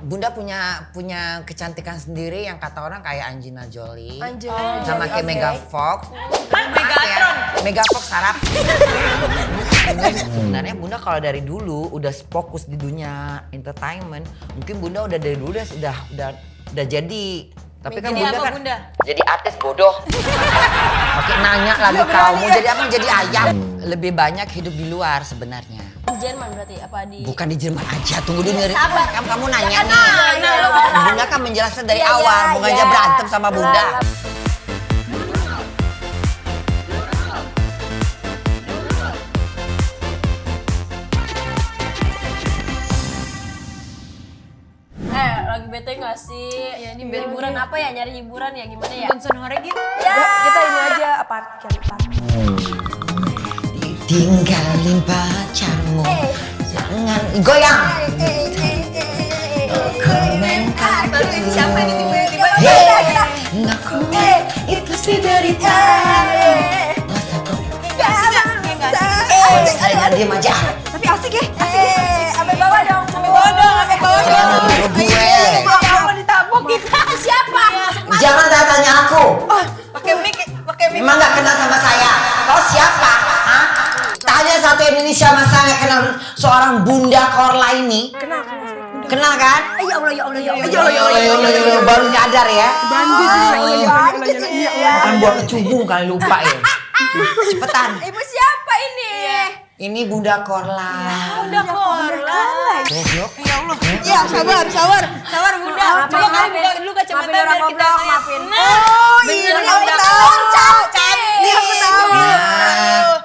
Bunda punya kecantikan sendiri yang kata orang kayak Angelina Jolie. Sama kayak okay. Mega Fox. Megatron. Mega Fox sarap. Sebenarnya Bunda kalau dari dulu udah fokus di dunia entertainment, mungkin Bunda udah dari dulu udah jadi. Tapi kan Jadi Bunda apa, kan Bunda? jadi artis bodoh. Oke, nanya lagi kamu jadi apa? Jadi ayam. Lebih banyak hidup di luar sebenarnya. Di Jerman berarti apa di? Bukan di Jerman aja, tunggu dulu nih. Sabar. Kamu nanya Jangan nih. nanya. Bunda kan menjelaskan dari Iya, awal, iya, bukan iya. aja berantem sama Bunda. Lagi bete gak sih? Iya, ini hiburan apa ya? Nyari hiburan ya gimana ya? Johnson Horegin. Ya. Kita ini aja parkir. Tinggalin pacarmu, jangan goyang. Komentar Siapa ini tiba-tiba? ngaku itu si derita. Masa kok saya diam aja. Tapi asik ya? Sampai bawah dong. Sampai bawah dong, sampai bawah dong. Jangan nuduh gue. Kamu ditabok kita. Siapa? Jangan tanya aku. Pakai mic. Memang gak kenal sama saya. Kau siapa? Hah? Tanya satu Indonesia masa gak kenal seorang Bunda Korla ini? Kenal kan? Ya Allah, ya Allah, ya Allah. Ya Allah, baru nyadar ya. Bukan buah kecubung kali lupa ya. Cepetan. Ibu siapa ini? Ini Bunda Korla. Bunda Korla. Goblok. Ya Allah. Ya, sabar. Sabar Bunda. Coba kali buka dulu kacamata Maafin orang biar kita goblok, lihat. maafin. Bener ini Bunda aku tahu. Korla. Ini aku tahu.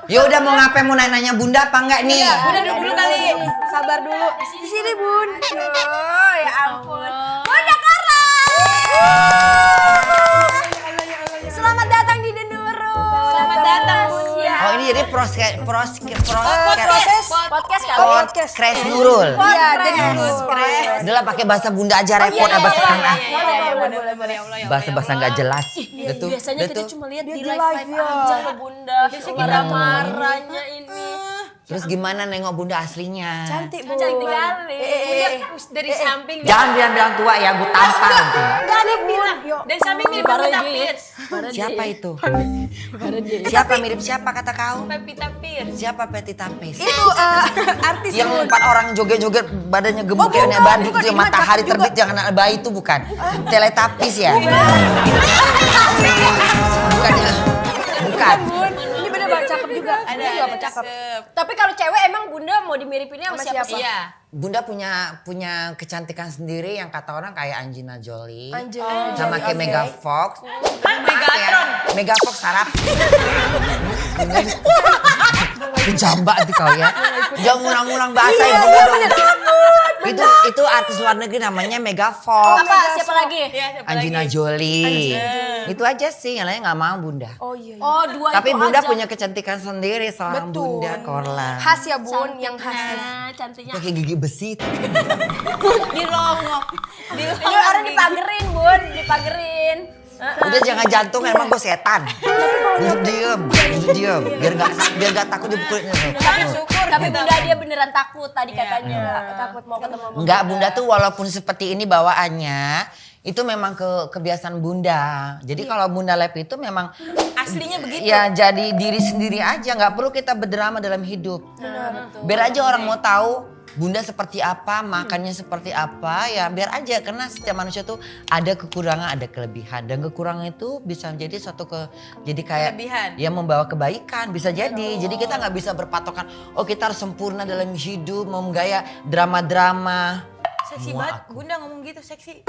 Ya udah mau ngapain, mau nanya Bunda apa enggak nih? Bunda duduk dulu kali. Sabar dulu. Di sini, Bun. Oh, ya ampun. Bunda Korla. Selamat datang di Denduro. Selamat datang, Bunda. Oh ini jadi podcast Podcast kali. Crash Nurul. Iya, Udah lah pakai bahasa Bunda aja repot bahasa tengah. Boleh. Bahasa nggak jelas. Betul. Biasanya kita cuma lihat di live ya. aja ke Bunda. Marah-marahnya ini. Terus gimana nengok Bunda aslinya? Cantik, Bu. Cantik kali. Dari samping. Jangan bilang tua ya, gue tampar nanti. Enggak ada bilang. Dari samping mirip Pevita Pierce. Siapa itu? Siapa mirip siapa kata kau? Pevita Pierce. Siapa Pevita Pierce? Itu artis Yang 4 orang joget-joget badannya gemuk kayak anak bandit itu yang matahari terbit yang anak bayi itu bukan? Teletapis ya? Bukan ya? Bukan. Ini bener banget cakep juga. Ada cakep. Tapi kalau cewek emang Bunda mau dimiripinnya sama siapa? sih? Iya. Bunda punya kecantikan sendiri yang kata orang kayak Angelina Jolie. Angelina Sama kayak Mega Fox. Megatron. Mega Fox sarap. Penjambak itu kau ya. Jangan ngulang-ngulang bahasa ibu dong. Itu artis luar negeri namanya Mega Fox. Apa? Siapa lagi? Iya, siapa Angelina lagi? Jolie. Itu aja sih, yang lain nggak mau Bunda. Oh iya. Oh, dua Tapi itu Bunda aja. punya kecantikan sendiri seorang Betul. Bunda Korla. Khas ya, Bun, yang khas. Nah, cantiknya. Pakai gigi besi itu. Dilongok. Ini orang dipagerin, Bun, dipagerin. Udah jangan jantung, emang gue setan. Duduk diem. Biar gak takut dipukulin. Tapi Bunda dia beneran takut tadi katanya. Takut mau ketemu sama Enggak, Bunda tuh walaupun seperti ini bawaannya, itu memang kebiasaan Bunda. Jadi kalau Bunda Lab itu memang Aslinya begitu. ya jadi diri sendiri aja, nggak perlu kita berdrama dalam hidup. Biar aja orang mau tahu Bunda seperti apa, makannya seperti apa, ya biar aja. Karena setiap manusia tuh ada kekurangan, ada kelebihan. Dan kekurangan itu bisa menjadi jadi kayak Kelebihan. ya membawa kebaikan, bisa jadi. Jadi kita nggak bisa berpatokan, oh kita harus sempurna dalam hidup, mau gaya drama-drama. Seksi Semua banget. aku. Bunda ngomong gitu seksi.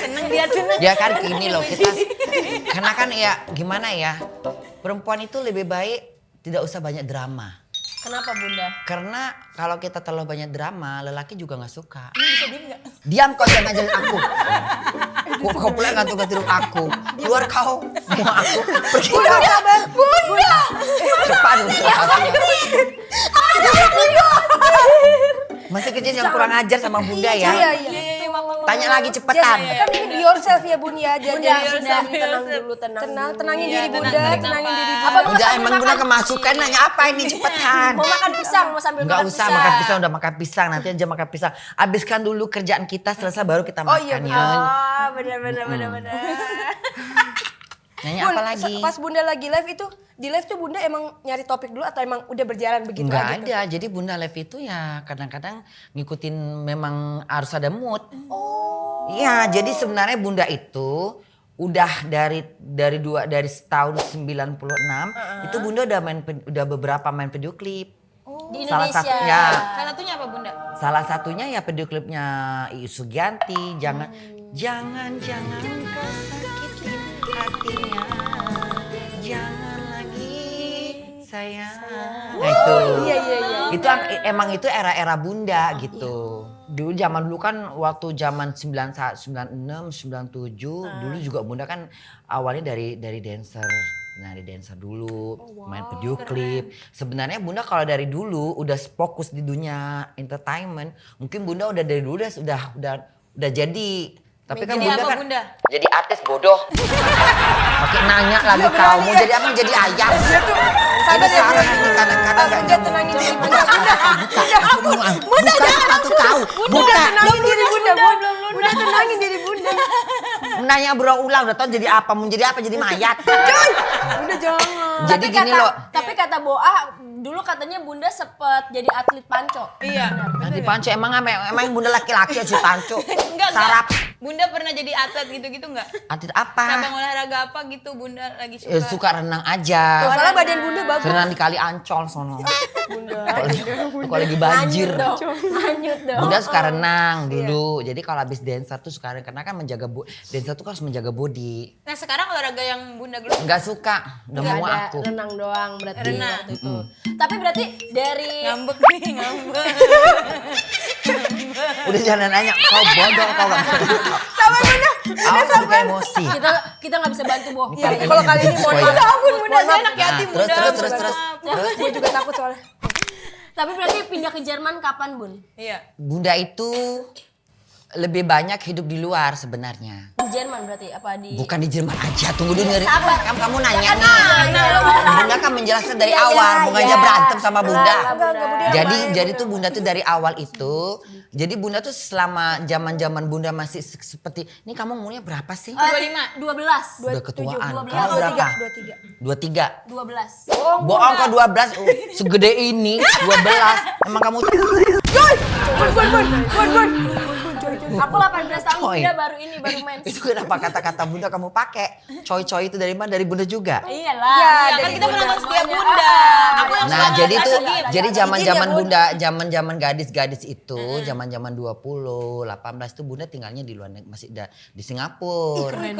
Seneng dia seneng. Ya kan gini loh kita, karena kan ya gimana ya, perempuan itu lebih baik tidak usah banyak drama. Kenapa Bunda? Karena kalau kita terlalu banyak drama, lelaki juga nggak suka. Ini bisa diem nggak? Diam kau, jangan ngajarin aku. Kau pula ngantuk-ngantuk aku. Keluar kau, mau aku pergi kau. Bunda! Cepat. Masih kecil yang kurang ajar sama Bunda ya. Iya. Iya, mama Tanya lagi cepetan. Kan ini be yourself ya Bun ya. Jadi Bunda, tenang dulu, tenang. tenangin Iya, diri Bunda, tarik tenangin nafas. diri Apa Bunda. mau Udah sambil emang makan? Bunda kemasukan nanya apa ini cepetan. Mau makan pisang, mau sambil Nggak makan usah makan pisang, udah makan pisang. Nanti aja makan pisang. Abiskan dulu kerjaan kita, selesai baru kita Oh makan iya, ya. Oh, benar. Nanya Bun, apa lagi? pas Bunda lagi live itu, di live tuh Bunda emang nyari topik dulu atau emang udah berjalan begitu Nggak aja tuh? ada, jadi Bunda live itu ya kadang-kadang ngikutin memang harus ada mood. Iya, jadi sebenarnya Bunda itu udah dari tahun 96 itu Bunda udah beberapa main video klip. Di Salah Indonesia. satunya Salah satunya apa Bunda? Salah satunya ya video klipnya Iis Sugianti, jangan kau sakitin hatinya, jangan lagi sayang. Nah itu, Iya. itu emang itu era-era Bunda gitu. Dulu zaman dulu kan waktu zaman 91, 96, 97 dulu juga Bunda kan awalnya dari dancer. Nah di dancer dulu, main video klip. Sebenarnya Bunda kalau dari dulu udah fokus di dunia entertainment, mungkin Bunda udah dari dulu udah jadi. Tapi kan Jadi Bunda apa kan Bunda? jadi artis bodoh. Pakai nanya lagi kau mau jadi apa? Jadi ayam. Jadi salah ini kadang-kadang gak Bunda tenangin diri Bunda. Bunda jangan aku kau. Buka. Tenangin diri Bunda. Bunda tenangin diri Bunda. Nanya berulang udah tau jadi apa? Mau jadi apa? Jadi mayat. Bunda jangan. Jadi gini loh. Tapi kata Boa, dulu katanya Bunda sempet jadi atlet panco. Iya. Nanti Panco emang Bunda laki-laki aja Panco. Enggak. Sarap. Bunda pernah jadi atlet gitu-gitu enggak? Atlet apa? Cabang olahraga apa gitu Bunda lagi suka? Suka renang aja. Soalnya badan Bunda bagus. Renang di Kali Ancol sono. Kalau lagi banjir. Lanjut dong. Bunda suka renang dulu. Jadi kalau habis dancer tuh suka karena kan dancer tuh harus menjaga body. Nah sekarang olahraga yang Bunda geluti Enggak suka, udah Nggak mau ada, aku. renang doang berarti Renang. waktu itu. Tapi berarti dari ngambek nih ngambek. Udah jangan nanya, kau bodoh kau gak Sama Bunda. Awas juga emosi. kita nggak bisa bantu Bo. Iya, kalau kali ini mohon Spoiler. maaf. Ampun Bunda. Saya enak ya hati Nah, Bunda. terus. Gue juga takut soalnya. Tapi berarti pindah ke Jerman kapan Bun? Iya. Bunda itu lebih banyak hidup di luar sebenarnya. Di Jerman berarti apa di? Bukan di Jerman aja, tunggu dulu nyari. Sabar. Kamu nanya Ya, nih. nah, Bunda kan menjelaskan dari Iya, awal, iya, bukannya iya. berantem sama Bunda. Enggak, Bunda. Jadi tuh Bunda tuh dari awal itu, jadi Bunda tuh selama zaman Bunda masih seperti, ini kamu umurnya berapa sih? 25. 12. Udah ketuaan. 12. Kamu berapa? 23. 23. 12. Bohong kok 12, segede ini 12. Emang kamu Bun. Aku 18 tahun Coy. Bunda baru main. itu kenapa kata-kata Bunda kamu pakai? Coy-coy itu dari mana? Dari Bunda juga? Iyalah. Iya, Ya kan dari kita penonton setia Bunda. Aku yang Nah, suka jadi ngasih tuh gift. jadi zaman-zaman Izin ya, Bun. Bunda, zaman-zaman gadis-gadis itu, zaman-zaman 20, 18 tuh Bunda tinggalnya di luar negeri, masih di Singapura. Keren.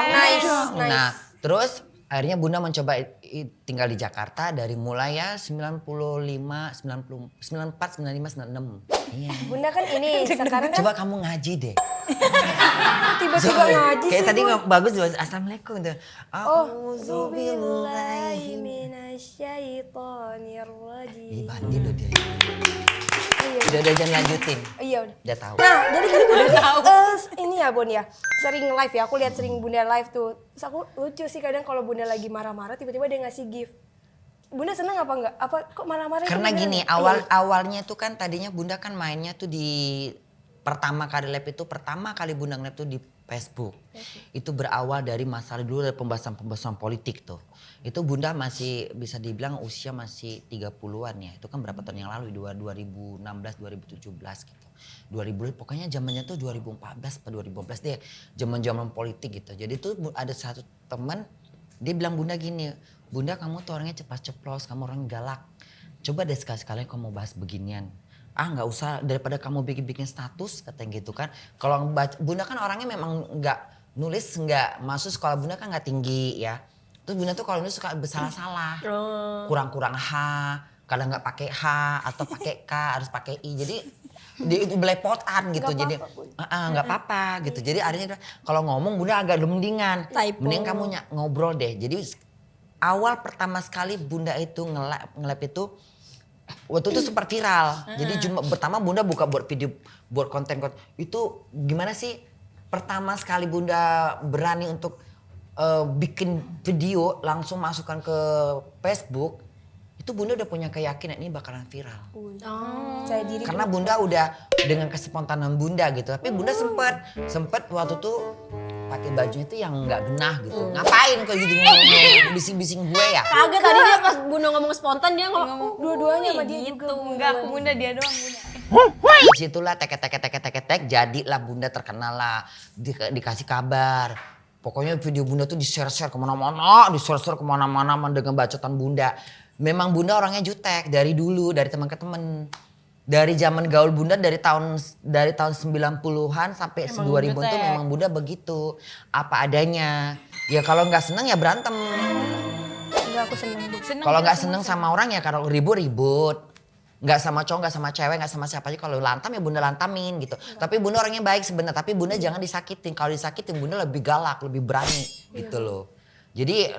Nice. Nah, terus akhirnya Bunda mencoba tinggal di Jakarta dari mulai ya 95, 90, 94, 95, 96. Iya. Bunda kan ini sekarang kan Coba kamu ngaji deh. tiba-tiba ngaji Kayak sih. tadi Bun. nggak bagus tuh. Assalamualaikum tuh. Auzubillahi Ih, minasyaitonirrajim. bandi loh dia. Iya. Udah jangan lanjutin. Iya udah. Udah tahu. Nah, jadi kan ini ya Bun ya, sering live ya, aku lihat sering Bunda live tuh. Terus aku lucu sih kadang kalau Bunda lagi marah-marah tiba-tiba dia ngasih gift. Bunda seneng apa enggak? Apa kok marah-marah? Karena itu gini, beneran? awalnya tuh kan tadinya Bunda kan mainnya tuh di pertama kali Bunda nge-live tuh di Facebook. Itu berawal dari masalah dulu dari pembahasan politik tuh. Itu Bunda masih bisa dibilang usia masih 30-an ya. Itu kan berapa tahun yang lalu 2016 2017 gitu. 2000 pokoknya zamannya tuh 2014 atau 2015 deh. Zaman-zaman politik gitu. Jadi tuh ada satu teman dia bilang Bunda gini, Bunda kamu tuh orangnya ceplas-ceplos, kamu orang galak. Coba deh sekali-sekali kamu bahas beginian. Ah nggak usah daripada kamu bikin status katanya gitu kan. Kalau Bunda kan orangnya memang nggak nulis, nggak masuk sekolah Bunda kan nggak tinggi ya. Terus Bunda tuh kalau nulis suka bersalah-salah, kurang-kurang H, kadang nggak pakai H atau pakai K harus pakai I. Jadi itu belepotan gitu. Jadi nggak apa-apa gitu. Jadi akhirnya kalau ngomong Bunda agak mendingan. Typo. Mending kamu ngobrol deh. Jadi awal pertama sekali Bunda itu nge-live itu waktu itu sempat viral. Jadi pertama Bunda buka buat video, buat konten. Itu gimana sih? Pertama sekali Bunda berani untuk bikin video langsung masukkan ke Facebook. Itu Bunda udah punya keyakinan ini bakalan viral. Saya diri Karena Bunda udah dengan kespontanan Bunda gitu. Tapi Bunda sempet waktu itu pakai bajunya itu yang nggak genah gitu. Ngapain kayak gitu ngomong bising-bising gue ya? Kagak tadi dia pas Bunda ngomong spontan dia ngomong dua-duanya sama dia gitu. juga. Enggak, aku Bunda dia doang Bunda. Disitulah tek jadilah Bunda terkenal lah. Dikasih kabar. Pokoknya video Bunda tuh di-share kemana-mana dengan bacotan Bunda. Memang Bunda orangnya jutek dari dulu, dari teman ke teman. Dari zaman gaul Bunda dari tahun 90-an sampai 2000 tuh memang Bunda begitu. Apa adanya. Ya kalau nggak seneng ya berantem. Enggak, aku seneng. Kalau nggak seneng sama orang ya kalau ribut. Nggak sama cowok, nggak sama cewek, nggak sama siapa aja. Kalau lantam ya Bunda lantamin gitu. Tapi Bunda orangnya baik sebenarnya. Tapi Bunda jangan disakitin. Kalau disakitin Bunda lebih galak, lebih berani gitu loh. Jadi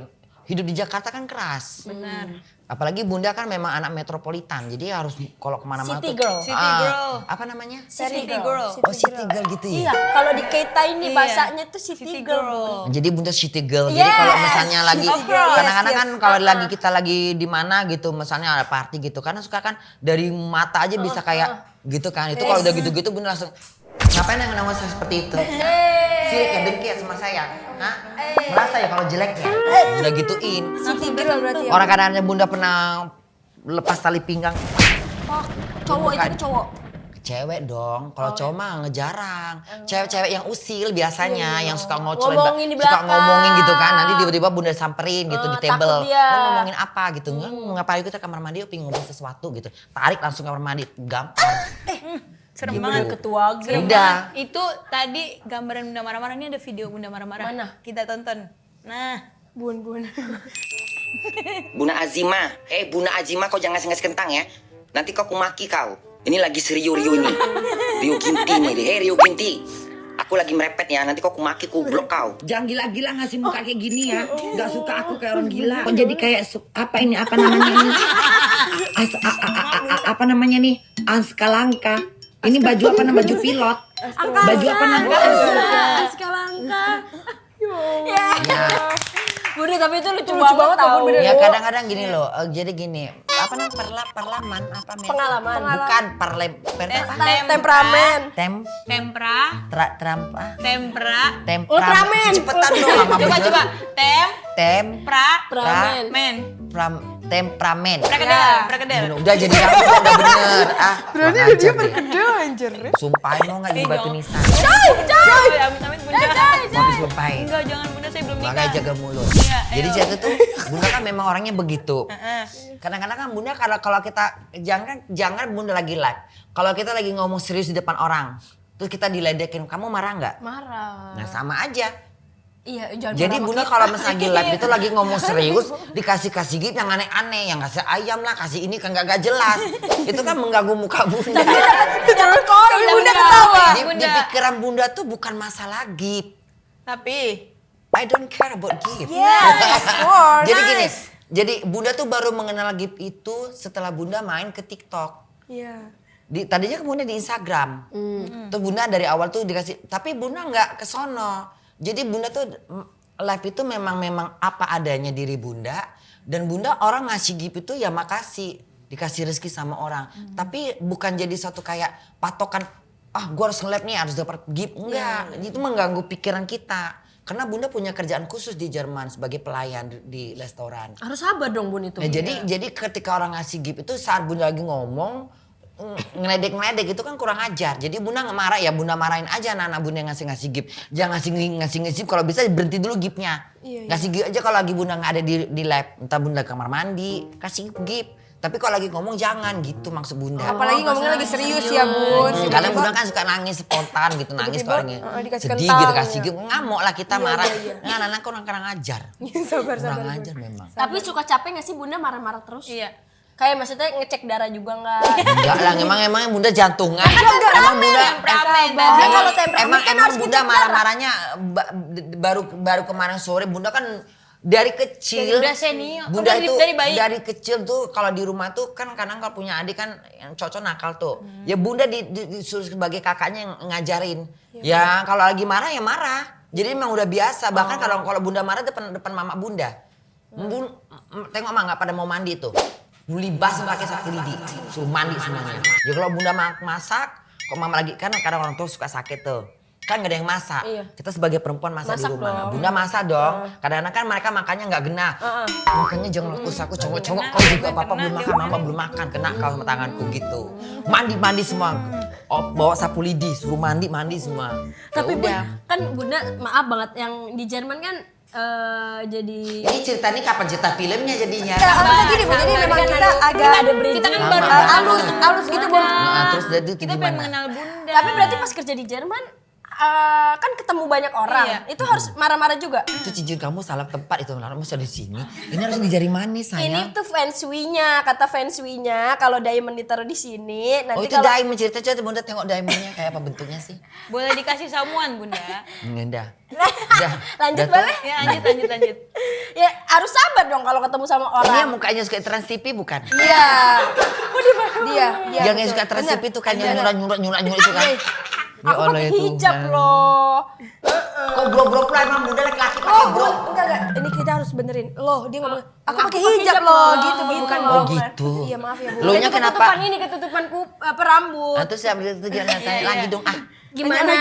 hidup di Jakarta kan keras. Benar. Apalagi Bunda kan memang anak metropolitan. Jadi harus kalau kemana-mana City tuh. girl. City girl. Apa namanya? City girl. Oh City Girl gitu ya? Iya, kalau di Keita ini Iya. bahasanya tuh city girl. Jadi Bunda City Girl. Jadi kalau misalnya lagi of course. kadang-kadang kan kalau lagi kita lagi di mana gitu, misalnya ada party gitu, karena suka kan dari mata aja bisa kayak gitu kan. Itu kalau udah gitu-gitu Bunda langsung ngapain yang ngomong seperti itu? Sirik ya, dengki ya sama saya? Hah? Merasa ya kalau jeleknya? Udah gituin. City girl berarti ya. Orang kadang-kadang Bunda pernah lepas tali pinggang. Cowok itu Bukan. ke cowok. Cewek dong, kalau cowok mah ngejarang. Cewek-cewek yang usil biasanya, yang suka ngocelin, Ngomongin di suka belakang. ngomongin gitu kan. Nanti tiba-tiba Bunda samperin gitu di table. takut dia. Lo ngomongin apa gitu? Ngapain kita kamar mandi, pengen ngomong sesuatu gitu. Tarik langsung kamar mandi, gampang. Serem Gitu. banget. Ketua geng. Udah. Itu tadi gambaran Bunda marah-marah, ini ada video Bunda marah-marah. Mana? Kita tonton. Nah, Bun. Buna Azima, Buna Azima kau jangan ngasih kentang ya. Nanti kau kumaki kau. Ini lagi Rio ini. Rio Ginti nih, Rio Ginti. Aku lagi merepet ya, nanti kau kumaki ku blok kau. Jangan gila-gila ngasih muka kayak gini ya. Gak suka aku kayak orang gila. Kok jadi kayak apa ini? Apa namanya ini? Apa namanya nih? Askalangka. Ini baju apa namanya? Baju pilot. Baju apa namanya? Askalangka. Ya, Bunda tapi itu lucu, Lucu banget tau. Bun, bener. ya kadang-kadang gini loh. Jadi gini, apa namanya parlaman apa men? Pengalaman. Bukan Temperamen. tempra, Trampa. tempra. Ultraman. Cepetan dong lama Coba bener. coba. Tempra. Ultraman. Men. Temperamen. Prakedel. Udah jadi kamu udah bener. Berarti dia Perkedel anjir. Sumpahin mau nggak jadi batu nisan? Amit-amit Bunda. Mau disumpahin. Enggak, jangan Bunda, saya belum nikah. Makanya jaga mulut. Iya, Jadi ayo. jatuh tuh Bunda kan memang orangnya begitu. Kadang-kadang kan Bunda kalau kita jangan Bunda lagi live. Kalau kita lagi ngomong serius di depan orang, terus kita diledekin, kamu marah nggak? Marah. Nah sama aja. Iya, jangan Jadi marah Bunda sama kalau kita. misalnya lagi live itu lagi ngomong serius, dikasih gift yang aneh-aneh, yang ngasih ayam lah, kasih ini kan gak jelas. Itu kan mengganggu muka Bunda. Jangan koin Bunda ketawa. Di pikiran Bunda tuh bukan masalah gift. Tapi I don't care about gift. Yes, of course. Jadi gini, jadi Bunda tuh baru mengenal gift itu setelah Bunda main ke TikTok. Iya. Tadinya kemudian di Instagram. Terus Bunda dari awal tuh dikasih, tapi Bunda nggak ke sono. Jadi Bunda tuh live itu memang apa adanya diri Bunda, dan Bunda orang ngasih gift itu ya makasih, dikasih rezeki sama orang. Tapi bukan jadi suatu kayak patokan, gue harus nge-live nih harus dapat gift. Enggak, itu mengganggu pikiran kita. Karena Bunda punya kerjaan khusus di Jerman sebagai pelayan di restoran. Harus sabar dong Bun itu. Nah, jadi ketika orang ngasih gift itu saat Bunda lagi ngomong ngeledek itu kan kurang ajar. Jadi Bunda nggak marah ya, Bunda marahin aja anak-anak Bunda yang ngasih gift. Jangan ngasih gift, kalau bisa berhenti dulu giftnya. Ngasih gift aja kalau lagi Bunda nggak ada di live. Entah Bunda kamar mandi, kasih gift. Tapi kalau lagi ngomong jangan gitu maksud Bunda. Apalagi ngomongnya lagi serius ya Bun. Kadang Bunda kan suka nangis spontan gitu, nangis Tiba-tiba, kalau lagi dikasih sedih kentang, gitu kasih ya. gift. Ngamuk lah kita marah. Nah, anak-anak kurang ajar. Sabar. Kurang ajar memang. Tapi suka capek gak sih Bunda marah-marah terus? iya. Kayak maksudnya ngecek darah juga nggak? Enggak lah, emang Bunda jantungan. Emang Bunda Kalau temperamen kan emang harus Bunda ngecek darah. marah-marahnya baru kemarin sore Bunda kan Dari kecil. Udah senior. Bunda Dari- itu dari bayi. dari kecil tuh kalau di rumah tuh kan kadang kalau punya adik kan yang cocok nakal tuh. Ya bunda disuruh sebagai kakaknya yang ngajarin. Ya kalau lagi marah ya marah. Jadi memang udah biasa. Bahkan kalau bunda marah depan mama bunda. Tengok mah nggak pada mau mandi tuh. Libas pakai sapu lidi, suruh mandi semuanya. Ya kalau bunda masak, kok mama lagi kan kadang orang tua suka sakit tuh. Kan gak ada yang masak. Kita sebagai perempuan masak di rumah. Nah, bunda masak dong. Kadang-kadang kan mereka makannya nggak genah. Makanya jangan lekus aku congok-congok kau juga papa belum makan, mama belum makan, kena kau sama tanganku gitu. Mandi semua. Bawa sapu lidi, suruh mandi semua. Tapi udah. kan Bunda maaf banget yang di Jerman kan jadi Ini cerita ini kapan cerita filmnya jadinya? Enggak gini Bu, jadi memang kita agak ada bridging. Kita kan Lama. baru halus gitu Bu. Nah, terus jadi itu kita pengen gimana? mengenal Bunda. Tapi berarti pas kerja di Jerman kan ketemu banyak orang. Iya. Itu harus marah-marah juga. Itu cincin kamu salah tempat itu, masa di sini. Ini harus di jari manis sayang. Ini tuh feng shui-nya, kata feng shui-nya kalau diamond ditaruh di sini Oh nanti itu kalau diamond cerita coba bunda tengok diamondnya kayak apa bentuknya sih? Boleh dikasih samuan Bunda. Udah. Udah. lanjut Udah tuh. boleh? Ya lanjut. Ya harus sabar dong kalau ketemu sama Ini yang orang. mukanya suka Trans TV bukan? Iya. Dia Yang yang suka Trans TV itu kan yang nyurat itu kan? Ya Aku Allah pakai itu. hijab loh. Kok bro lah emang bunda laki-laki pakai bro. enggak. Ini kita harus benerin. Loh, dia ngomong, aku pakai pakai hijab hijab loh, loh, gitu Bu, bukan Oh bro. gitu. Iya, maaf ya Bu. Lo nya Ketutupan kenapa? ini ketutupan rambut. Nah, terus saya itu jangan tanya lagi dong ah. Gimana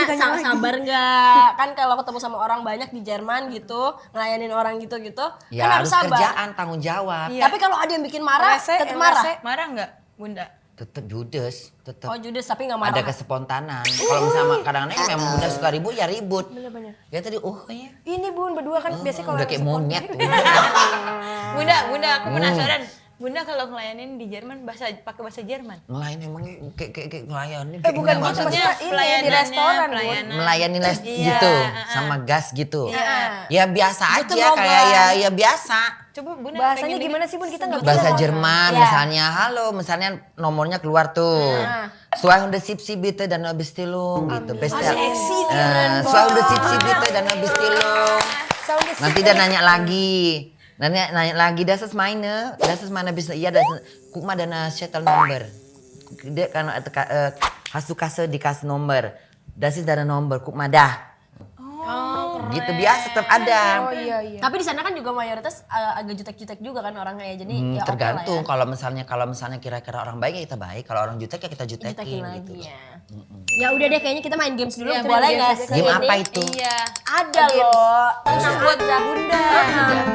sabar nggak? Kan kalau ketemu sama orang banyak di Jerman gitu, ngelayanin orang gitu-gitu, Ya kan harus harus sabar. kerjaan tanggung jawab. Tapi kalau ada yang bikin marah, Rese, tetap yang marah. rese. Marah nggak Bunda? Tetep judes, tetep. Oh judes tapi nggak marah. Ada kespontanan. Kalau misalnya kadang-kadang memang bunda suka ribut ya ribut. Bener-bener. Ya tadi ya. Ini Bun berdua kan biasanya kalau Udah kayak monyet. Bunda aku penasaran. Bunda kalau ngelayanin di Jerman pakai bahasa Jerman. Ngelayan emang kayak ngelayanin. bukan gitu, maksudnya ini di restoran, Bu. Melayani les Iya, gitu sama gas gitu. Iya. Ya biasa Gitu aja loh, kayak Gan. ya biasa. Coba Bunda Bahasanya pengen gimana sih Bun? Kita nggak bisa. Bahasa ngomong. Jerman Iya. misalnya halo misalnya nomornya keluar tuh. Suahunde sipsi bitte dan Bestellung gitu. Bestel. Suahunde sipsi bitte dan Bestellung. Sound the Nanti dia nanya lagi. Nanya lagi, das ist meine bisa iya das guck mal deine Shuttle Number. Dia kan hast du Kasse die Kasse Number. Das ist deine Number, guck mal dah. Gitu biasa tetap ada. Oh iya. Tapi di sana kan juga mayoritas agak jutek-jutek juga kan orangnya ya. Jadi ya oke Tergantung lah kalau misalnya kira-kira orang baik ya kita baik, kalau orang jutek ya kita ya. Jutekin jutekin lagi gitu. ya. Ya udah deh kayaknya kita main games dulu. Iya, Boleh main nggak games sih? Game ini? apa itu? Iya. Ada loh. Khusus buat Bunda.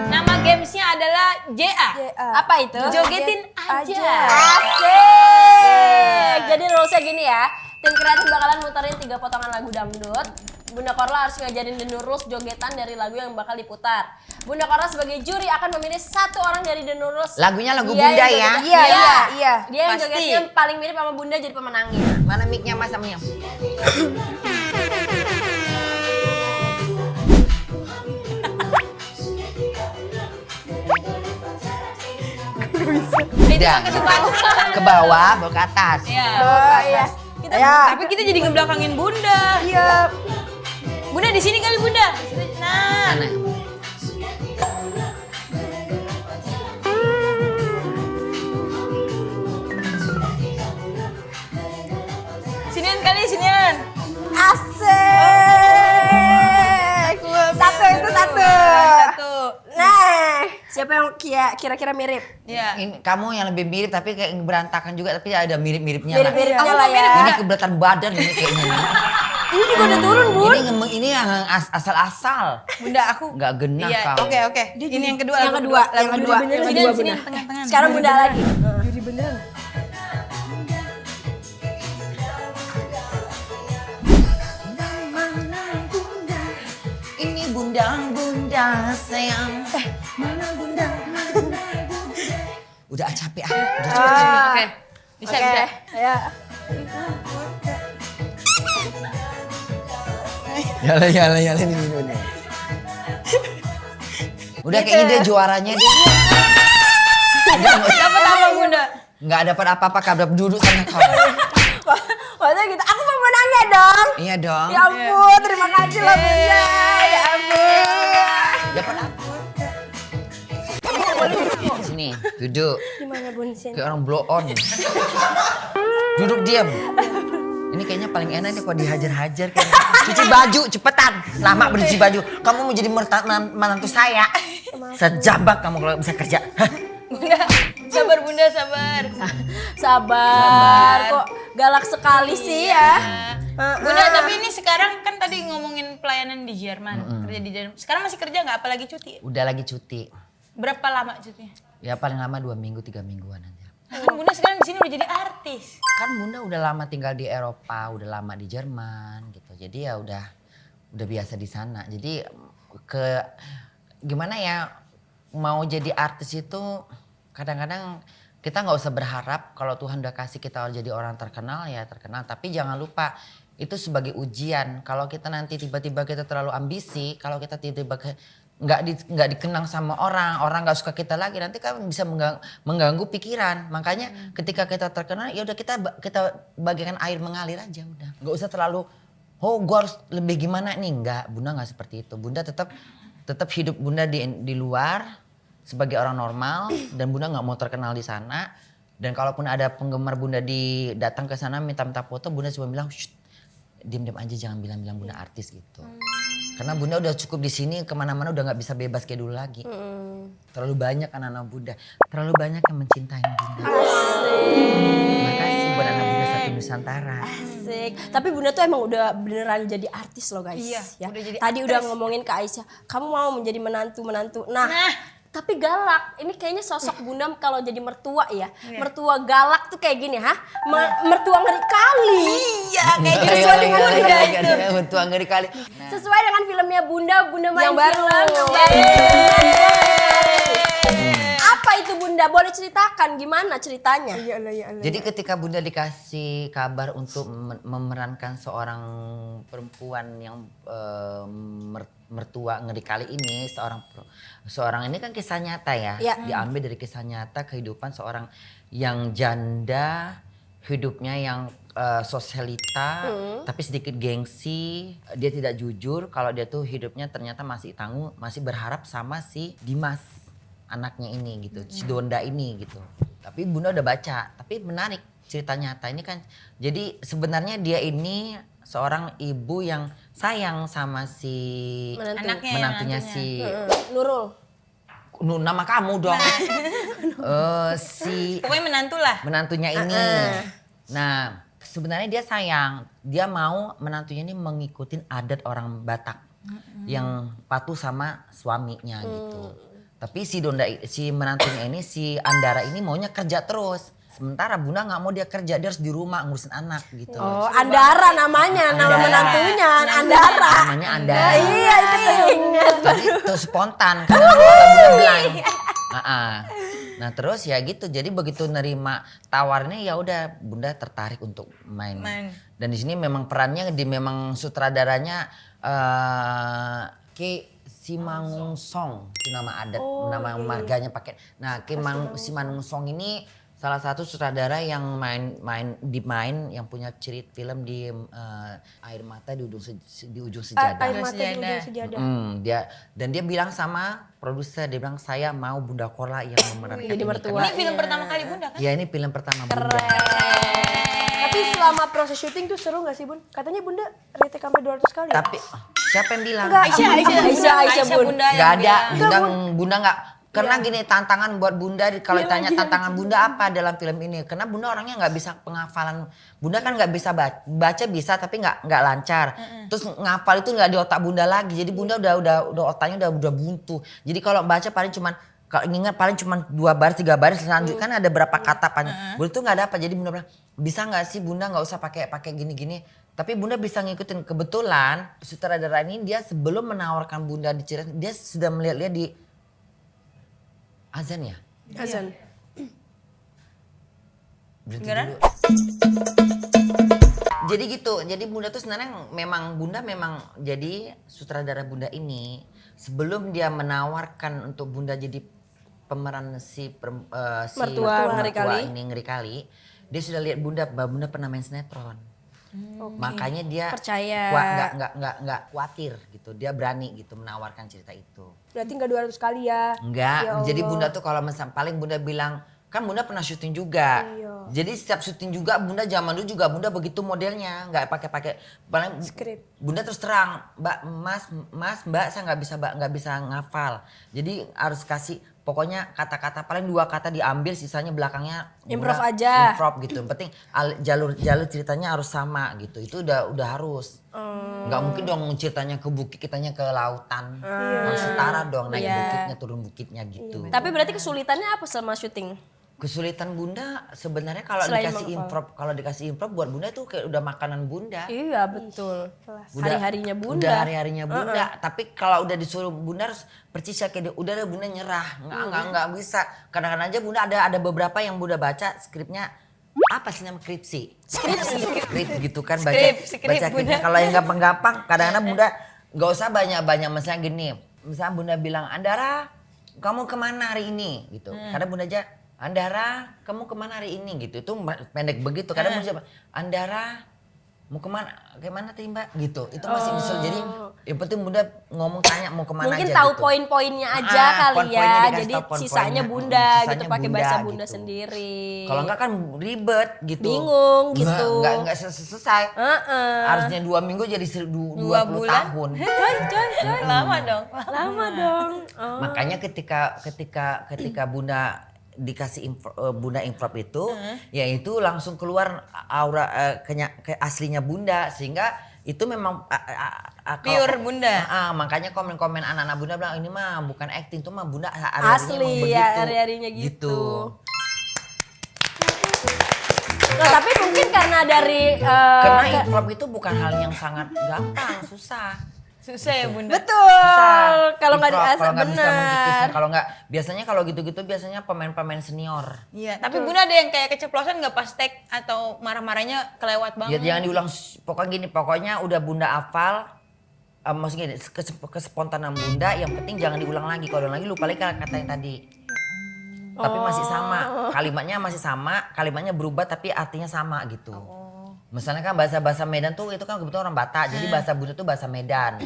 Nama gamesnya adalah JA. Apa itu? Jogetin aja. Asik. Jadi rulesnya gini ya. Tim kreatif bakalan muterin 3 potongan lagu dangdut. Bunda Korla harus ngajarin The Nurul's jogetan dari lagu yang bakal diputar. Bunda Korla sebagai juri akan memilih 1 orang dari The Nurul's. Lagunya lagu Dia Bunda yang ya? joget- Iya. Dia yang Pasti. jogetnya paling mirip sama Bunda jadi pemenangnya. Mana mic-nya Mas Amnya? Udah, ke bawah, bawa ke atas. Iya. Oh iya. Tapi kita jadi ngebelakangin Bunda. Iya. Bunda di sini kali Bunda. Nah. Mana? Sinian kali sinian. Asik. Satu itu satu. Satu. Nah, siapa yang kira-kira mirip? Iya. Ini kamu yang lebih mirip tapi kayak berantakan juga tapi ada mirip-miripnya lah. Mirip-miripnya lah ya. Ini keberatan badan ini kayaknya. Ini juga udah turun, Bun. Ini yang asal-asal. Bunda aku. Nggak genah Iya. kau. Oke. Ini yang kedua. Yang kedua, yang kedua. Sinian sinian tengah-tengah. Sekarang Bunda lagi. Juri beneran. Ini bunda sayang. Mana bunda? Udah capek ah. Udah capek. Oke. Bisa bisa. Ya. Yala ini udah. Udah kayaknya dia juaranya dia. Udah Dapat apa Bunda? nggak dapat apa-apa kabel duduk sana kau. Maksudnya gitu, aku pemenangnya dong. Iya dong. Ya ampun, terima kasih loh Bunda. Ya ampun. Dapat apa? Sini, duduk. Gimana Bun Sin? Kayak orang blow on. Duduk diam. Ini kayaknya paling enak nih kalau dihajar-hajar kayak. Cuci baju cepetan. Lama bercuci baju. Kamu mau jadi menantu saya. Sejabak kamu kalau bisa kerja. Bunda, sabar Bunda, sabar. Sabar. Kok galak sekali sih ya. Bunda, tapi ini sekarang kan tadi ngomongin pelayanan di Jerman, kerja di Jerman. Sekarang masih kerja nggak? Apalagi cuti? Udah lagi cuti. Berapa lama cutinya? Ya paling lama 2 minggu, 3 mingguan aja. Kan Bunda sekarang di sini udah jadi artis. Kan Bunda udah lama tinggal di Eropa, udah lama di Jerman gitu. Jadi ya udah biasa di sana. Jadi gimana ya, mau jadi artis itu kadang-kadang kita nggak usah berharap kalau Tuhan udah kasih kita jadi orang terkenal ya terkenal. Tapi jangan lupa itu sebagai ujian. Kalau kita nanti tiba-tiba kita terlalu ambisi, kalau kita tiba-tiba nggak dikenang sama orang nggak suka kita lagi, nanti kan bisa mengganggu pikiran. Makanya ketika kita terkenal ya udah kita bagaikan air mengalir aja udah. Nggak usah terlalu gue harus lebih gimana nih, Bunda nggak seperti itu. Bunda tetap hidup Bunda di luar sebagai orang normal, dan Bunda nggak mau terkenal di sana. Dan kalaupun ada penggemar Bunda datang ke sana minta foto, Bunda cuma bilang diam-diam aja, jangan bilang Bunda artis gitu. Karena Bunda udah cukup di sini, kemana-mana udah nggak bisa bebas kayak dulu lagi. Terlalu banyak anak-anak Bunda, terlalu banyak yang mencintai Bunda. Makasih buat anak Bunda satu Nusantara. Asik. Tapi Bunda tuh emang udah beneran jadi artis loh guys. Iya, ya. udah jadi Tadi artis. udah ngomongin ke Aisyah, kamu mau menjadi menantu. Nah, tapi galak. Ini kayaknya sosok Bunda kalau jadi mertua ya. Mertua galak tuh kayak gini, mertua ngeri kali. Iya, kayak gitu. Sesuai dengan Bunda itu. Mertua ngeri kali. Sesuai dengan filmnya Bunda main Yang baru. film. Apa itu Bunda? Boleh ceritakan gimana ceritanya? Ya Allah. Jadi ketika Bunda dikasih kabar untuk memerankan seorang perempuan yang mertua ngeri kali ini, seorang ini kan kisah nyata ya. Ya. Diambil dari kisah nyata kehidupan seorang yang janda, hidupnya yang sosialita, tapi sedikit gengsi. Dia tidak jujur kalau dia tuh hidupnya ternyata masih tangguh, masih berharap sama si Dimas, anaknya ini gitu, si Donda ini gitu. Tapi Bunda udah baca, tapi menarik cerita nyata ini kan. Jadi sebenarnya dia ini seorang ibu yang sayang sama si menantunya si Nurul. nama kamu dong. Si Pokoknya menantu lah. menantunya ini. Nah, sebenarnya dia sayang. Dia mau menantunya ini mengikuti adat orang Batak yang patuh sama suaminya gitu. Tapi si menantunya ini, si Andara ini maunya kerja terus. Sementara Bunda nggak mau dia kerja, dia harus di rumah ngurusin anak gitu. Oh, Andara namanya, nama Andara. menantunya Andara. Namanya Andara. Iya, itu ingat. Tadi tuh spontan karena Bunda bilang. Nah terus ya gitu, jadi begitu nerima tawarnya ya udah Bunda tertarik untuk main. Dan di sini memang perannya memang sutradaranya Ki Simangung Song, itu nama adat, nama marganya pakai. Nah Simangung Song ini salah satu sutradara yang yang punya cerita film di Air Mata di ujung sejadah. Air mata di ujung sejadah. Dia bilang sama produser, dia bilang saya mau Bunda Korla yang memerankan Jadi ini. mertua. Ini film pertama kali Bunda kan? Ya ini film pertama Bunda. Tapi selama proses syuting tuh seru gak sih Bun? Katanya Bunda retake sampai 200 kali. Tapi siapa yang bilang? Aisyah, Bun. Bunda Nggak yang ada, bilang. Bunda nggak. Karena gini tantangan buat Bunda, kalau ditanya tantangan Bunda apa dalam film ini. Karena Bunda orangnya nggak bisa penghafalan. Bunda kan nggak bisa baca bisa tapi nggak lancar. Terus ngapal itu nggak di otak Bunda lagi. Jadi Bunda udah otaknya udah buntu. Jadi kalau baca paling cuman, kalau ingat paling cuma 2 baris 3 baris selanjutnya kan ada berapa kata panjang. Bunda tuh nggak ada apa. Jadi Bunda bilang bisa nggak sih Bunda nggak usah pakai gini-gini. Tapi Bunda bisa ngikutin. Kebetulan sutradara ini dia sebelum menawarkan Bunda di cerita dia sudah melihat di azan ya? Azan. Berhenti dulu. Jadi gitu, jadi Bunda tuh sebenarnya Bunda memang jadi sutradara Bunda ini sebelum dia menawarkan untuk Bunda jadi pemeran si Mertua mertua ngeri kali. ini ngeri kali, dia sudah lihat Bunda, bahwa Bunda pernah main sinetron. Makanya dia Percaya. nggak khawatir gitu. Dia berani gitu menawarkan cerita itu. Berarti nggak 200 kali ya? Enggak. Ya Jadi Allah. Bunda tuh kalau paling Bunda bilang, kan Bunda pernah syuting juga. Iya. Jadi setiap syuting juga Bunda zaman dulu juga Bunda begitu modelnya, nggak pakai paling Skrip. Bunda terus terang, Mbak saya nggak bisa ngafal. Jadi harus kasih pokoknya kata-kata paling 2 kata diambil, sisanya belakangnya Improv Bunda aja. Improv gitu. Yang penting jalur ceritanya harus sama gitu. Itu udah harus. Nggak mungkin dong ceritanya ke bukit, kitanya ke lautan. Harus setara dong, naik bukitnya turun bukitnya gitu. Tapi berarti kesulitannya apa selama syuting? Kesulitan Bunda sebenarnya kalau Selain dikasih improv buat Bunda itu kayak udah makanan Bunda. Iya betul. Hari-harinya Bunda. Udah hari-harinya Bunda. Tapi kalau udah disuruh Bunda harus percis kayak dia. Udah Bunda nyerah. Nggak bisa. Kadang-kadang aja Bunda ada beberapa yang Bunda baca skripnya apa sih nama skripsi? Skrip gitu kan baca skripnya. Kalau yang gampang-gampang kadang-kadang Bunda nggak usah banyak-banyak. Misalnya gini. Misalnya Bunda bilang, Andara kamu kemana hari ini? Gitu. Kadang Bunda aja, Andara, kamu kemana hari ini gitu? Itu pendek begitu. Kadang mau siapa? Andara, mau kemana tadi Mbak? Gitu. Itu masih bisa. Jadi yang penting Bunda ngomong tanya mau kemana Mungkin aja tahu gitu. poin-poinnya aja kali poin-poinnya ya. dikasih Jadi tahu poin-poinnya. sisanya Bunda Sisanya gitu pakai bahasa Bunda gitu. sendiri. Kalau enggak kan ribet gitu. Bingung gitu. Enggak selesai. Harusnya 2 minggu jadi 20 bulan? tahun. Lama dong. Lama dong. Makanya ketika Bunda dikasih Bunda improv itu, ya itu langsung keluar aura ke aslinya Bunda, sehingga itu memang Pure Bunda. Makanya komen-komen anak-anak Bunda bilang ini mah bukan acting, itu mah Bunda Asli ya, hari-harinya gitu. Nah, tapi mungkin karena dari Karena improv itu bukan hal yang sangat gampang, susah. Susah ya Bunda. betul. Kalau nggak Improv, diasah kalau nggak bisa mengkikisnya, benar. kalau nggak biasanya kalau gitu-gitu biasanya pemain-pemain senior. Iya, tapi Bunda ada yang kayak keceplosan nggak pas take atau marah-marahnya kelewat Ya banget. jangan diulang, pokoknya gini, pokoknya udah Bunda hafal, maksudnya gini, kespontanan Bunda, yang penting jangan diulang lagi. Kalau diulang lagi lupa lagi kata yang tadi. Tapi masih sama, kalimatnya masih sama, kalimatnya berubah tapi artinya sama gitu. Misalnya kan bahasa Medan tuh itu kan kebetulan orang Batak, jadi bahasa Bunda tuh bahasa Medan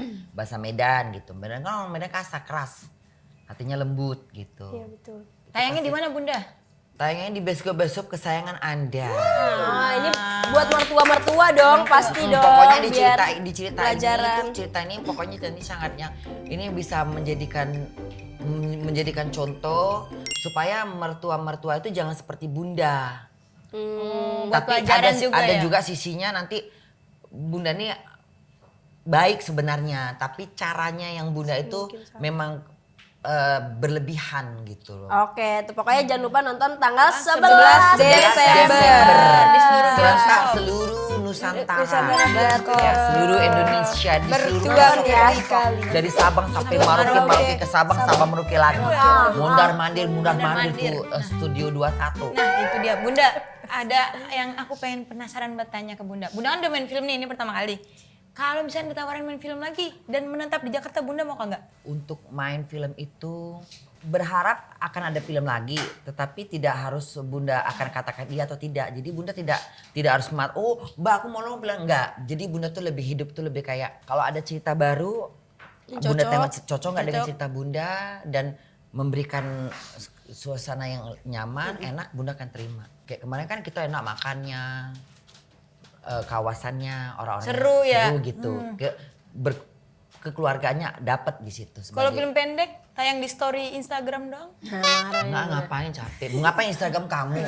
gitu. Medan kan orang Medan kasar, keras, artinya lembut gitu. Iya betul. Tayangnya di mana Bunda? Tayangnya di bioskop kesayangan Anda. Ini buat mertua-mertua dong, pasti dong. Pokoknya biar diceritain pelajaran. cerita ini pokoknya ini sangatnya ini bisa menjadikan contoh supaya mertua-mertua itu jangan seperti Bunda. Buat Tapi pelajaran juga ada ya? juga sisinya nanti Bunda ini baik sebenarnya, tapi caranya yang Bunda itu memang berlebihan gitu loh. Oke, tuh pokoknya jangan lupa nonton tanggal 11 Desember. Di seluruh Serentak seluruh Nusantara, ya, seluruh Indonesia, di seluruh Berjuang ya. dari Sabang sampai Merauke ke Sabang, Sabang Merauke lagi. Mundar mandir tuh Studio 21. Nah itu dia Bunda, ada yang aku pengen penasaran bertanya ke Bunda. Bunda kan udah main film nih, ini pertama kali. Kalau misalnya ditawarin main film lagi dan menetap di Jakarta, Bunda mau nggak? Untuk main film itu berharap akan ada film lagi, tetapi tidak harus Bunda akan katakan iya atau tidak. Jadi Bunda tidak harus oh Mbak aku mau bilang enggak. Jadi Bunda tuh lebih hidup tuh lebih kayak kalau ada cerita baru, Bunda tengok cocok nggak dengan cerita Bunda dan memberikan suasana yang nyaman, enak, Bunda akan terima. Kayak kemarin kan kita enak makannya, kawasannya, orang-orang Seru ya? seru gitu. Kekeluarganya dapat di situ. Kalau sebagai- film pendek tayang di story Instagram dong? Nggak, ngapain capek? Mau ngapain Instagram kamu?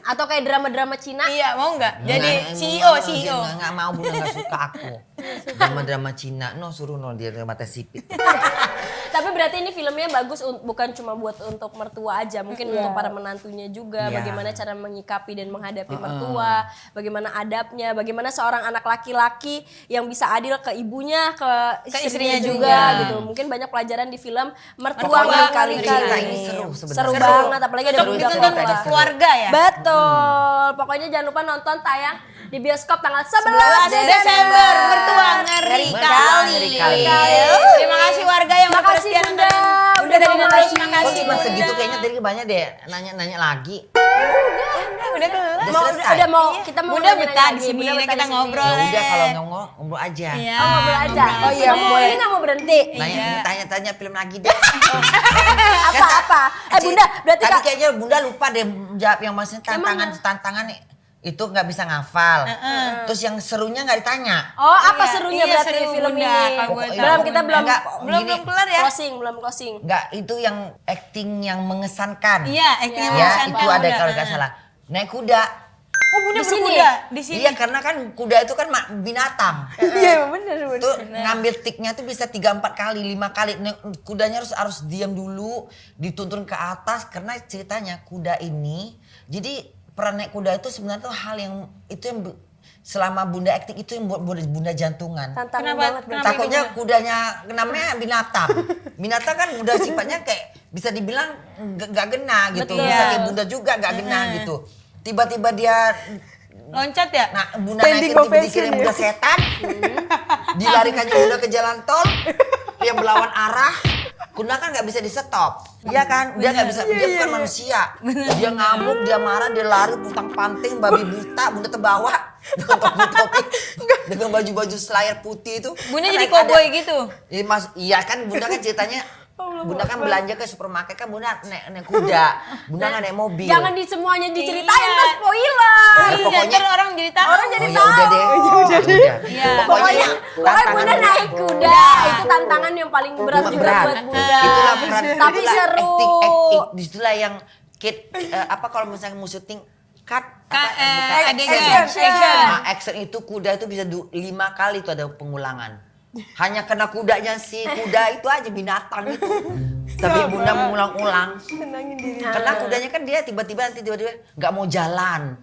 Atau kayak drama-drama Cina. Iya mau nggak? Jadi Nggak, CEO. Nggak mau, Bunda nggak suka aku. Drama-drama Cina, suruh dia mata sipit. Tapi berarti ini filmnya bagus bukan cuma buat untuk mertua aja, mungkin untuk para menantunya juga. Iya. Bagaimana cara menyikapi dan menghadapi mertua, bagaimana adabnya, bagaimana seorang anak laki-laki yang bisa adil ke ibunya, ke istrinya juga gitu. Mungkin banyak pelajaran di film Mertua Kali-Kali. Cerita ini seru sebenarnya. Seru banget, apalagi ada Seru Bunda ditonton Kora. buat keluarga ya? Betul. Pokoknya jangan lupa nonton tayang di bioskop tanggal 11 Desember. Mertua ngeri Mertua kali. ngeri kali. Terima kasih warga yang Makasih setia Bunda. nonton. Udah dari mau Makasih. Kok cuma segitu kayaknya tadi banyak deh nanya-nanya lagi. Udah kelar. Udah selesai. Udah mau kita mau Bunda nanya betah lagi. di sini, Bunda betah kita di sini. ngobrol. Ya udah kalau ngobrol aja. Iya. Oh, ngobrol aja. ngobrol Oh iya, aja. boleh. Ini nggak mau berhenti. Nanya, tanya-tanya film lagi deh. Apa? Bunda, berarti tadi Kak, kayaknya Bunda lupa deh jawab yang maksudnya tantangan nih. Itu nggak bisa ngafal. Terus yang serunya nggak ditanya. oh apa serunya Iya, berarti seru, film Bunda, ini? kalau boleh Belum tahu. kita belum Enggak, Belum gini, kelar ya? belum closing. Nggak, itu yang acting yang mengesankan. Iya, actingnya Ya, mengesankan, itu ada Bunda. kalau nggak salah. Naik kuda. Oh Bunda Di sini? berkuda di sini. Iya, karena kan kuda itu kan binatang. Iya bener. Tuh ngambil tiknya tuh bisa 3-4 kali, 5 kali. Kudanya harus diam dulu, dituntun ke atas karena ceritanya kuda ini. Jadi peran naik kuda itu sebenarnya tuh hal yang itu yang selama Bunda acting itu yang buat Bunda jantungan. Tantangan Kenapa? banget. Kenapa? Takutnya kudanya namanya binatang. Binatang kan udah sifatnya kayak bisa dibilang gak gena gitu. Betul. Bisa kayak Bunda juga gak gena gitu. Tiba-tiba dia Loncat ya? nah Bunda Standing naikin ovation dikira ya. Bunda setan. Dilarikannya Bunda ke jalan tol yang berlawan arah. Bunda kan nggak bisa di stop, iya kan? Dia nggak bisa, dia bukan manusia. Dia ngamuk, dia marah, dia lari putang panting, babi buta, Bunda terbawa dengan topi-topi, dengan baju-baju selayar putih itu. Bunda jadi Kan ada- koboi gitu? Iya kan Bunda kan ceritanya, Bunda kan belanja ke supermarket kan Bunda naik kuda, Bunda nggak naik mobil. Jangan di semuanya diceritain, Iya. ntar spoiler. Iya, pokoknya- ntar orang jadi tahu. Orang jadi Oh ya udah deh. Udah. Iya. Pokoknya tantangan Bunda naik kuda, itu tantangan yang paling berat juga berat. buat Bunda. Itulah peran, Tapi itulah seru. acting. Disitulah yang apa kalau misalnya mau syuting cut Adegan. Nah, action itu kuda itu bisa 5 kali itu ada pengulangan. Hanya kena kudanya si kuda itu aja binatang itu. Tapi Bunda mengulang-ulang. Karena kudanya kan dia tiba-tiba nggak mau jalan.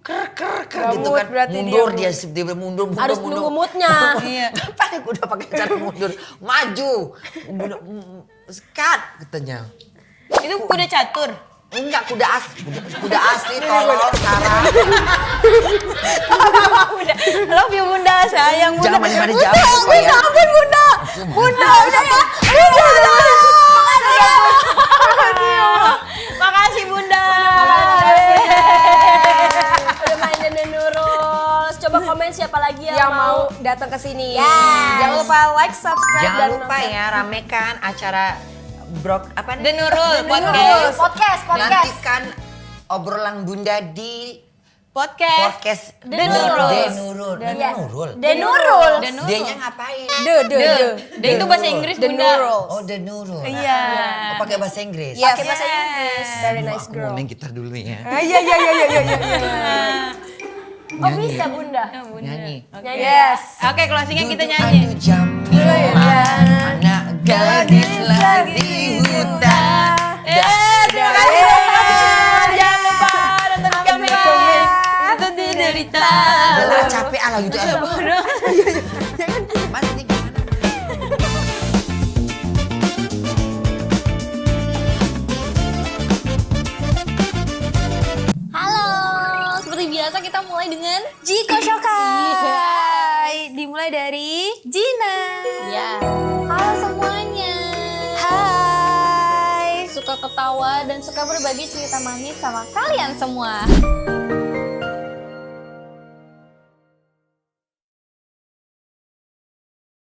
Ker gitu mood kan. berarti Mundur dia dia mundur. Harus nunggu moodnya. Iya. Ngapain kuda pakai cara mundur? Maju. Cut katanya. Itu kuda catur. Enggak, kuda asli tolol sekarang. Love you Bunda, sayang Bunda. Jangan mani-mani jam ya. Ampun Bunda. Bunda udah ya. Makasih Bunda. Udah main dan Nurul. Coba komen siapa lagi Yang mau datang ke sini. Yes. Jangan lupa like, subscribe, Jangan dan lupa ya ramekan acara apa nih? The Nurul Nurul. podcast. Podcast. Nantikan obrolan Bunda di Podcast. podcast The Nurul. Nurul. Iya. Nurul. Dan Nurul. The Nurul. D-nya ngapain? The itu bahasa Inggris The Bunda. Nurul. Oh, The Nurul. Iya. Oh, pakai bahasa Inggris. Yes. Pakai bahasa Inggris. Very nice Aku girl. mau main gitar dulu ya. Iya. Oh bisa Bunda. Nyanyi. Nyanyi. Yes. Oke, closingnya kita Duduk nyanyi. adu jamilah, anak gadis lagi di hutan. Terima kasih. Jangan lupa nonton kami. Itu di derita. Udah capek ala gitu. Mas ini gimana? Halo, seperti biasa kita mulai dengan Jiko Shokai. Dimulai dari Gina. Ya. Halo semuanya. Hai. Suka ketawa dan suka berbagi cerita manis sama kalian semua.